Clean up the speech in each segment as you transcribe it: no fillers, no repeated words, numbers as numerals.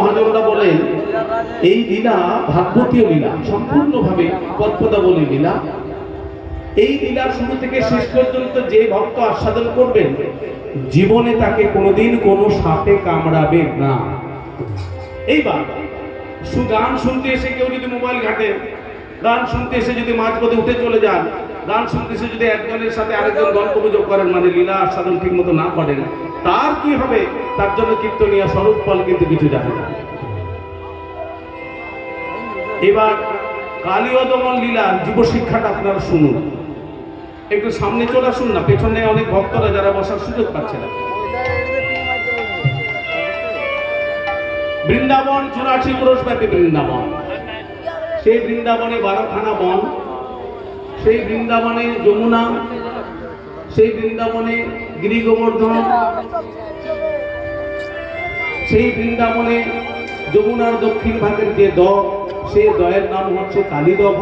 মহাজনরা বলেন এই লীলা ভাগবতীয় লীলা, সম্পূর্ণভাবে পদ্মদাবলী লীলা। এই লীলা শুরু থেকে শেষ পর্যন্ত যে ভক্ত আস্বাদন করবেন জীবনে তাকে কোনোদিন কোনো সাপে কামড়াবে না। এইবার গান শুনতে এসে কেউ যদি মোবাইল ঘাটে, গান শুনতে এসে যদি মাঝপথে উঠে চলে যান, গান শুনতে এসে যদি একজনের সাথে আরেকজন গল্প গুজব করেন, মানে লীলা আস্বাদন ঠিক মতো না করেন, তার কি হবে? তার জন্য কীর্তনিয়া স্বরূপ ফল কিন্তু কিছু জানে না। এবার কালীয় দমন লীলার যুব শিক্ষাটা আপনারা শুনুন। একটু সামনে চলে আসুন না, পেছনে অনেক ভক্তরা যারা বসার সুযোগ পাচ্ছে না। বৃন্দাবন 84 ক্রোশ ব্যাপী বৃন্দাবন, সেই বৃন্দাবনে 12খানা বন, সেই বৃন্দাবনে যমুনা, সেই বৃন্দাবনে গিরি গোবর্ধন, সেই বৃন্দাবনে যমুনার দক্ষিণ ভাগের যে সেই দয়ের নাম হচ্ছে কালীদহ।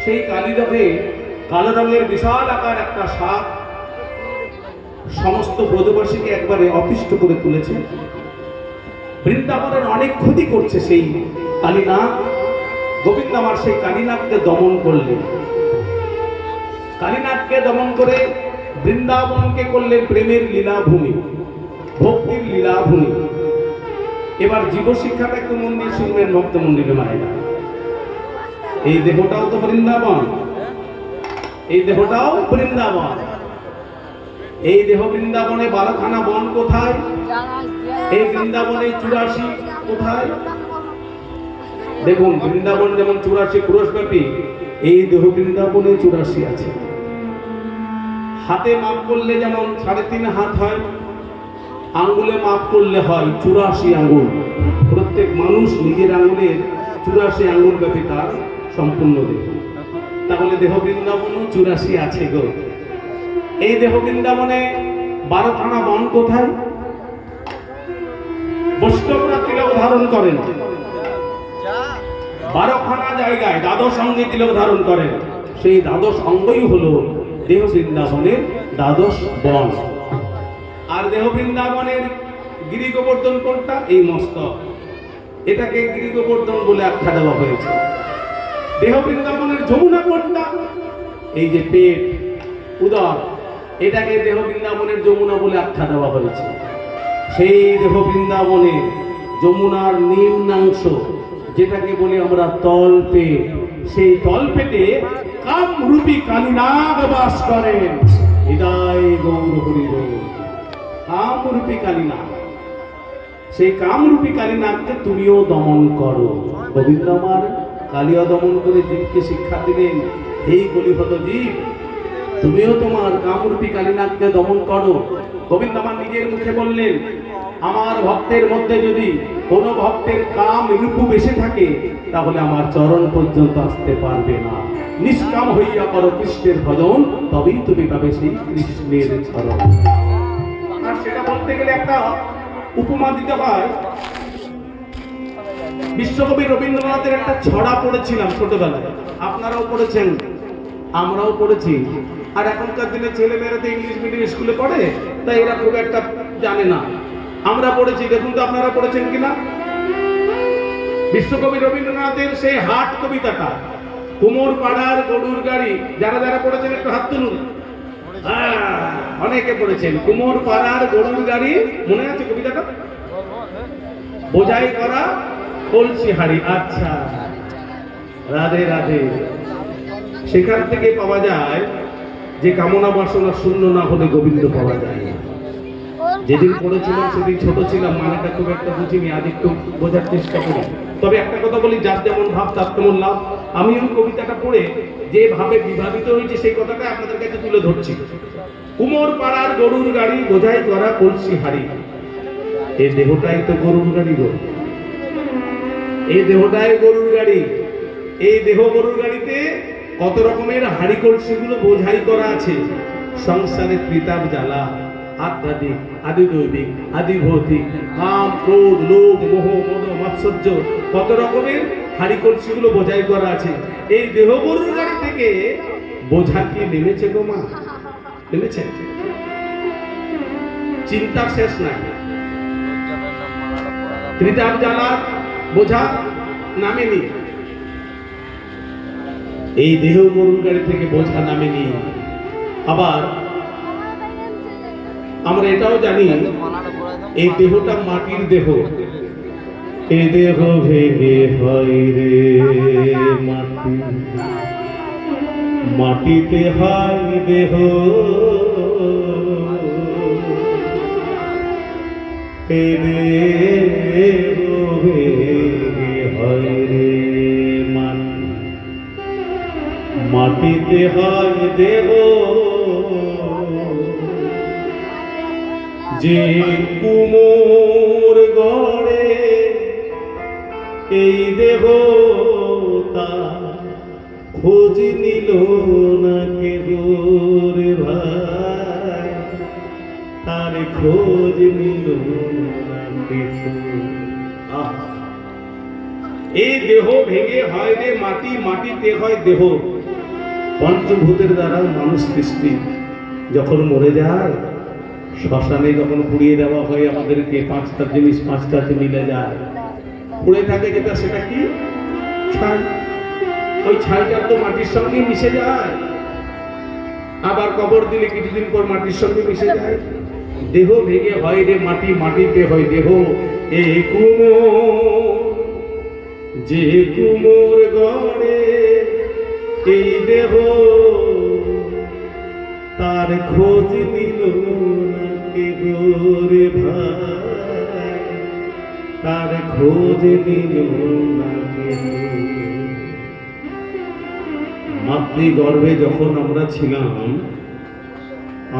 সেই কালীদহে কালো রঙের বিশাল আকার একটা সাপ সমস্ত ব্রজবাসীকে একবারে অতিষ্ঠ করে তুলেছে। বৃন্দাবনের অনেক ক্ষতি করছে সেই কালীনাগ। গোবিন্দ আমার সেই কালীনাগকে দমন করলেন। কালীনাগকে দমন করে বৃন্দাবনকে করলেন প্রেমের লীলাভূমি, ভক্তির লীলাভূমি। এবার জীব শিক্ষাটা একটু মন দিয়ে শুনবেন ভক্ত মন্দিরে মায়েরা। এই দেহটাও তো বৃন্দাবন, এই দেহটাও বৃন্দাবন। এই দেহ বৃন্দাবনে 12খানা বন কোথায়? এই বৃন্দাবনে 84 কোথায়? দেখুন, বৃন্দাবন যেমন 84 ক্রোশ ব্যাপী, এই দেহ বৃন্দাবনে 84 আছে। হাতে মাপ করলে যেমন 3.5 হাত হয়, আঙ্গুলে মাপ করলে হয় 84 আঙ্গুল। প্রত্যেক মানুষ নিজের আঙ্গুলের 84 আঙ্গুল ব্যাপী তার সম্পূর্ণ দেহ। তাহলে দেহ বৃন্দাবনও 84 আছে গো। এই দেহ বৃন্দাবনে 12খানা বন কোথায়? বৈষ্ণবরা তিলক ধারণ করেন 12খানা জায়গায়, দ্বাদশ অঙ্গে তিলক ধারণ করেন। সেই দ্বাদশ অঙ্গই হলো দেহ বৃন্দাবনের দ্বাদশ বন। আর দেহ বৃন্দাবনের গিরি গোবর্ধন কোনটা? এই মস্তক, এটাকে গিরি গোবর্ধন বলে আখ্যা দেওয়া হয়েছে। দেহ বৃন্দাবনের যমুনা কোনটা? এই যে পেট, উদর, এটাকে দেহ বৃন্দাবনের যমুনা বলে আখ্যা দেওয়া হয়েছে। সেই দেহ বৃন্দাবনে যমুনার নিম্নাংশ, যেটাকে বলি আমরা তলপেট, সেই তলপেটে কামরূপী কালীনাগ বাস করেন। হৃদয় গৌর হরির কামরূপী কালীনাগ। সেই কামরূপী কালীনাগকে তুমিও দমন করো। গোবিন্দ আমার কালিয়া দমন করে জীবকে শিক্ষা দিলেন, এই কলিহত জীব, তুমিও তোমার কামরূপী কালীনাগকে দমন করো। গোবিন্দ আমার নিজের মুখে বললেন, আমার ভক্তের মধ্যে যদি কোনো ভক্তের কাম রূপু বেশি থাকে তাহলে আমার চরণ পর্যন্ত আসতে পারবে না। নিষ্কাম হইয়া করো কৃষ্ণের ভজন, তবেই তুমি পাবে সেই কৃষ্ণের চরণ। আর সেটা বলতে গেলে একটা উপমা দিতে হয়। বিশ্বকবি রবীন্দ্রনাথের একটা ছড়া পড়েছিলাম ছোটবেলায়, আপনারাও পড়েছেন, আমরাও পড়েছি। আর এখনকার দিনে ছেলেমেয়েরা তো ইংলিশ মিডিয়াম স্কুলে পড়ে, তাই এরা খুব একটা জানে না। আমরা পড়েছি, দেখুন তো আপনারা পড়েছেন কিনা। বিশ্বকবি রবীন্দ্রনাথের সেই হাট কবিতাটা, কুমোর পাড়ার গরুর গাড়ি, যারা যারা পড়েছেন একটু হাত তুলুন। অনেকে পড়েছেন। কুমোর পাড়ার গরুর গাড়ি, মনে আছে কবিতাটা? বোঝাই করা কলসি হাড়ি। আচ্ছা, রাধে রাধে। সেখান থেকে পাওয়া যায় যে কামনা বাসনা শূন্য না হলে গোবিন্দ পাওয়া যায় না। যেদিন পড়েছিলাম সেদিন ছোট ছিলাম, মানেটা খুব একটা বুঝিনি, আজ একটু বোঝার চেষ্টা করি। তবে একটা কথা বলি, যার যেমন ভাব তার তেমন লাভ। আমি ওই কবিতাটা পড়ে যে ভাবে বিভাবিত হয়েছে সেই কথাটা আপনাদের কাছে তুলে ধরছি। কুমোর পাড়ার গরুর গাড়ি, বোঝাই করা কলসি হাড়ি। এই দেহটাই তো গরুর গাড়ি গো, এই দেহটাই গরুর গাড়ি। এই দেহ গরুর গাড়িতে কত রকমের হাড়ি কলসিগুলো বোঝাই করা আছে। সংসারে ত্রিতাপ জ্বালা, আধ্যাত্মিক, আদিদৈবিক, আদিভৌতিক, কাম, ক্রোধ, লোভ, মোহ, মদ, মাৎসর্য, কত রকমের হাড়ি কলসিগুলো বোঝাই করা আছে। এই দেহ গরুর গাড়ি থেকে বোঝা কি নেমেছে গো মা? নেমেছে? চিন্তার শেষ নাই। ত্রিতাপ জ্বালার বোঝা নামেনি, এই দেহ গরুর গাড়ি থেকে বোঝা নামেনি। আবার আমরা এটাও জানি এই দেহটা মাটির দেহ, এ দেহ ভেঙে হয় রে মাটি, মাটিতে হয় দেহ, এ দেহ ভেঙে হয় রে মাটি, মাটিতে হয় দেহ। যে কুমোর গড়ে এই দেহ তা খোঁজ নিল না কেহ রে ভাই, তার খোঁজ নিল না কেহ। এই দেহ ভেঙে হয় রে মাটি, মাটিতে হয় দেহ। পঞ্চভূতের দ্বারা মানুষ সৃষ্টি। যখন মরে যায় শ্মশানে যখন পুড়িয়ে দেওয়া হয় আমাদেরকে, পাঁচটা জিনিস পাঁচটাতে মিলে যায়। পুড়ে থাকে যেটা, সেটা কি? ছাই। ওই ছাইটা তো মাটির সঙ্গে মিশে যায়, আবার কবর দিলে কিছুদিন পর মাটির সঙ্গে মিশে যায়। দেহ ভেঙে হয় রে মাটি, মাটিতে হয় দেহ। এ কুমোর, যে কুমোর গড়ে এই দেহ তার খোঁজ নিল না কেহ রে ভাই, তার খোঁজ নিল না কেহ। মাতৃগর্ভে যখন আমরা ছিলাম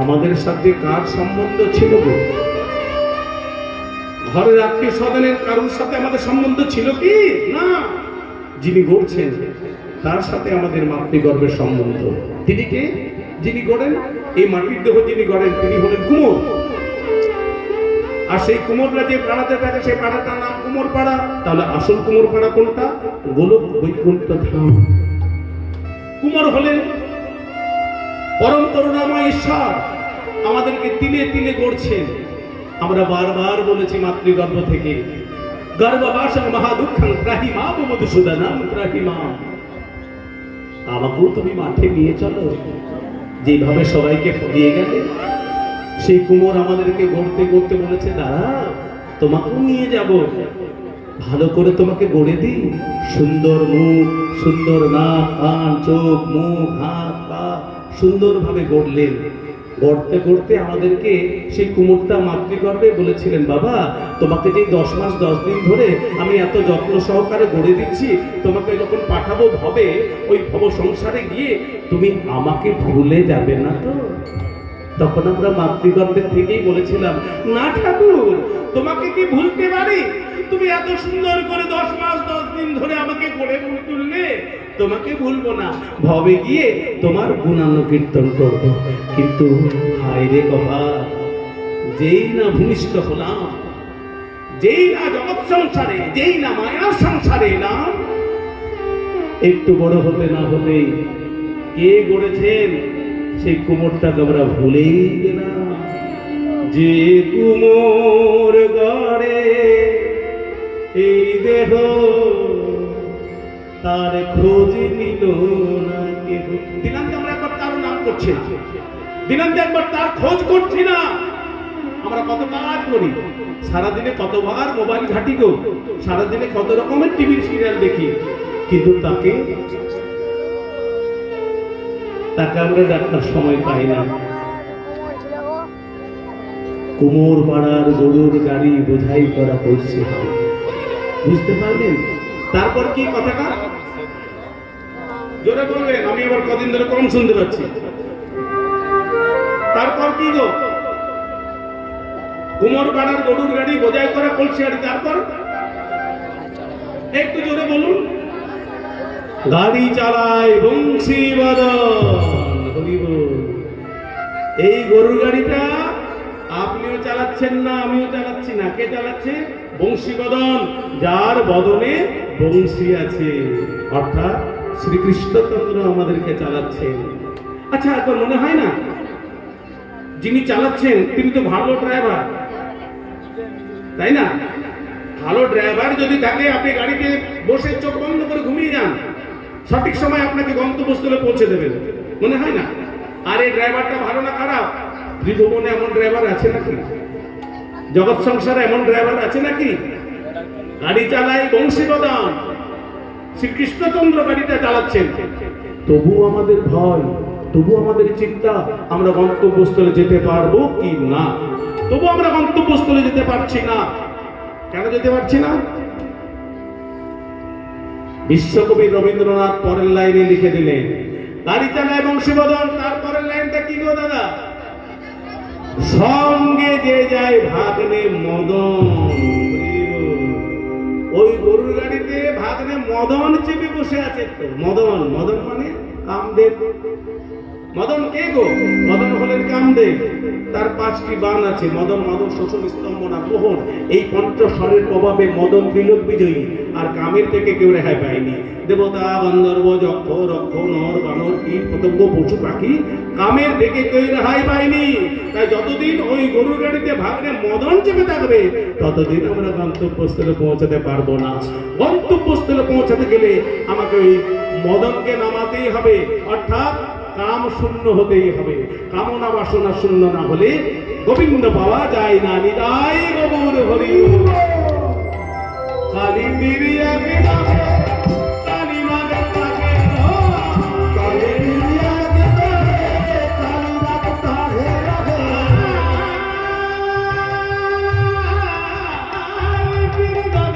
আমাদের সাথে কার সম্বন্ধ ছিল গো? ঘরের আত্মীয় স্বজনের কারোর সাথে আমাদের সম্বন্ধ ছিল কি? না। যিনি গড়ছেন তার সাথে আমাদের মাতৃগর্ভের সম্বন্ধ। তিনি কে? যিনি গড়েন এই মাটির দেহ, যিনি গড়েন তিনি হলেন কুমোর। আর সেই কুমোররা যে পাড়াতে থাকে সেই পাড়াটার নাম কুমোর পাড়া। তাহলে আসল কুমোর পাড়া কোনটা? গোলক বৈকুণ্ঠ ধাম। কুমোর হলেন পরম করুণাময় ঈশ্বর, আমাদেরকে তিলে তিলে গড়ছেন। আমরা বারবার বলেছি মাতৃগর্ভ থেকে, গর্ভবাসং মহাদুঃখং ত্রাহি মা মধুসূদনম ত্রাহি মা। আমাকেও তুমি মাঠে নিয়ে চলো, যেভাবে সবাইকে দিয়ে গেলে। সেই কুমোর আমাদেরকে গড়তে গড়তে বলেছে, দাঁড়া তোমাকেও নিয়ে যাব, ভালো করে তোমাকে গড়ে দিই। সুন্দর মুখ, সুন্দর নাক, কান, চোখ, মুখ, হাত, পা সুন্দরভাবে গড়লেন। গড়তে গড়তে আমাদেরকে সেই কুমোরটা মাতৃগর্ভে বলেছিলেন, বাবা তোমাকে যে 10 মাস 10 দিন ধরে আমি এত যত্ন সহকারে গড়ে দিচ্ছি, তোমাকে যখন পাঠাবো ভবে, ওই ভব সংসারে গিয়ে তুমি আমাকে ভুলে যাবে না তো? তখন আমরা মাতৃগর্ভের থেকেই বলেছিলাম, না ঠাকুর তোমাকে কি ভুলতে পারি? তুমি এত সুন্দর করে 10 মাস 10 দিন ধরে আমাকে গড়ে তুললে, তোমাকে ভুলবো না। ভবে গিয়ে তোমার গুণানুকীর্তন করব। কিন্তু হায় রে কপাল, যেই না ভূমিষ্ঠ হলাম, যেই না জগৎ সংসারে, যেই না মায়ার সংসারে এলাম, একটু বড় হতে না হতেই কে গড়েছেন সেই কুমোরটাকে আমরা ভুলেই গেলাম। যে কুমোর গড়ে এই দেহ তার খোঁজ নিল না কেহ। দিনান্তে আমরা একবার তার নাম করছি না, দিনান্তে একবার তার খোঁজ করছি না। আমরা কত কাজ করি, সারাদিনে কতবার মোবাইল ঘাঁটি গো, সারাদিনে কত রকমের টিভির সিরিয়াল দেখি, কিন্তু তাকে আমরা ডাক্তার সময় পাই না। কুমোর পাড়ার গরুর গাড়ি বোঝাই করা পড়ছে, বুঝতে পারলেন? তারপর কি কথাটা জোরে বলবেন, আমি আবার কদিন ধরে কম শুনতে পাচ্ছি। তারপর কি গো? কুমোর পাড়ার গরুর গাড়ি বোঝাই করা পড়ছে, আর তারপর একটু জোরে বলুন। গাড়ি চালায় বংশীবাদন, হরি বল। এই গরুর গাড়িটা আপনিও চালাচ্ছেন না, আমিও চালাচ্ছি না। কে চালাচ্ছে? বংশীবদন, যার বদনে বংশী আছে, অর্থাৎ শ্রীকৃষ্ণচন্দ্র আমাদেরকে চালাচ্ছেন। আচ্ছা, একবার মনে হয় না যিনি চালাচ্ছেন তিনি তো ভালো ড্রাইভার, তাই না? ভালো ড্রাইভার যদি থাকে, আপনি গাড়িতে বসে চোখ বন্ধ করে ঘুমিয়ে যান, সঠিক সময় আপনাকে গন্তব্যস্থলে পৌঁছে দেবেন, মনে হয় না? আর এই ড্রাইভারটা ভালো না খারাপ? ত্রিভুবনে এমন ড্রাইভার আছে নাকি? জগৎ সংসারে এমন ড্রাইভার আছে নাকি? গাড়ি চালায় বংশীবদন, শ্রীকৃষ্ণচন্দ্র গাড়িটা চালাচ্ছেন, তবু আমাদের ভয়, তবু আমাদের চিন্তা, আমরা গন্তব্যস্থলে যেতে পারবো কি না। তবু আমরা গন্তব্যস্থলে যেতে পারছি না। কেন যেতে পারছি না? বিশ্বকবি রবীন্দ্রনাথ পরের লাইনে লিখে দিলেন, গাড়ি চালায় বংশীবদন, তারপরের লাইনটা কি গো দাদা? সঙ্গে যে যায় ভাগ্নে মদন। ওই গরুর গাড়িতে ভাগ্নে মদন চেপে বসে আছে। তো মদন, মদন মানে কামদেব। মদন কে গো? মদন হলেন কামদেব। তার 5টি বাণ আছে, মদন, মদন, শোষণ, স্তম্ভনা, মোহন। এই পঞ্চস্বরের প্রভাবে মদন ত্রিলোক বিজয়ী, আর কামের থেকে কেউ রেহাই পায়নি। দেবতা, গন্ধর্ব, যক্ষ, রক্ষ, নর, বানর, কীট, পতঙ্গ, পশু পাখি, কামের থেকে কেউ রেহাই পায়নি। তাই যতদিন ওই গরুর গাড়িতে ভাগ্নে মদন চেপে থাকবে, ততদিন আমরা গন্তব্যস্থলে পৌঁছাতে পারবো না। গন্তব্যস্থলে পৌঁছাতে গেলে আমাকে ওই মদনকে নামাতেই হবে, অর্থাৎ কাম শূন্য হতেই হবে। কামনা বাসনা শূন্য না হলে গোবিন্দ পাওয়া যায় না। নিতাই গৌর হরি কালী বিরিয়া বিদাহে কালী নাগে তাহে কালী বিরিয়া বিদাহে কালী নাগে তাহে কালী বিরিয়া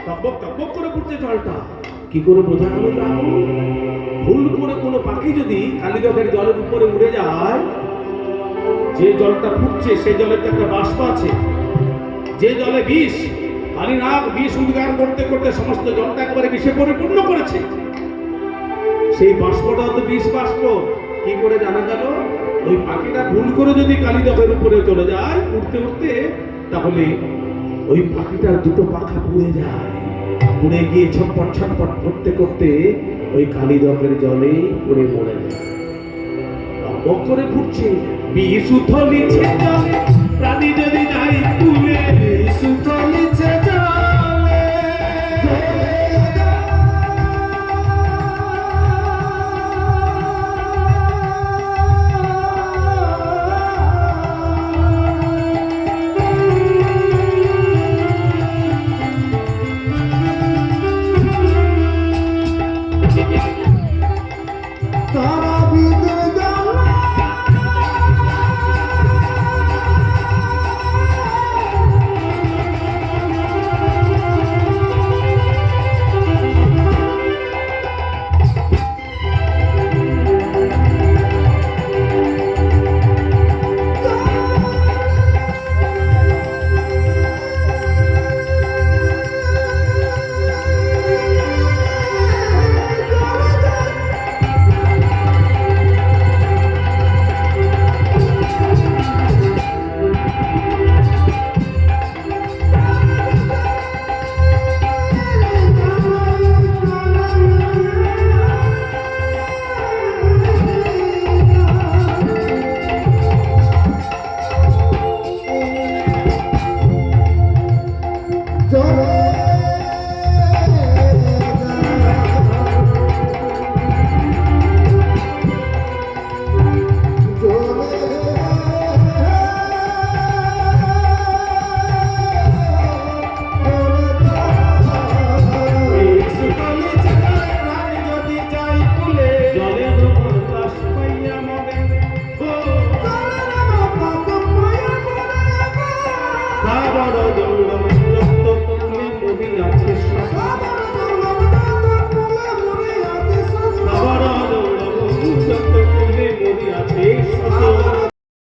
টপক টপক করে পড়ছে জলটা। কি করে বোঝা গেল? ভুল করে কোনো পাখি যদি কালিদকের জলের উপরে উড়ে যায়, যে জলটা ফুটছে সেই জলের তো একটা বাষ্প আছে, যে জলে বিষ, কালীনাগ বিষ উদ্গার করতে করতে সমস্ত জলটা একেবারে বিষে পরিপূর্ণ করেছে, সেই বাষ্পটা তো বিষ বাষ্প। কি করে জানা গেল? ওই পাখিটা ভুল করে যদি কালিদকের উপরে চলে যায় উঠতে উঠতে, তাহলে ওই পাখিটার দুটো পাখা পুড়ে যায়, পুড়ে গিয়ে ছটপট ছটপট করতে করতে ওই কালিদকের জলে পড়ে মরে যায়। বক করে ফুটছে বিষ উথলিছে জলে, প্রাণী যদি নাই তুলে, বিষ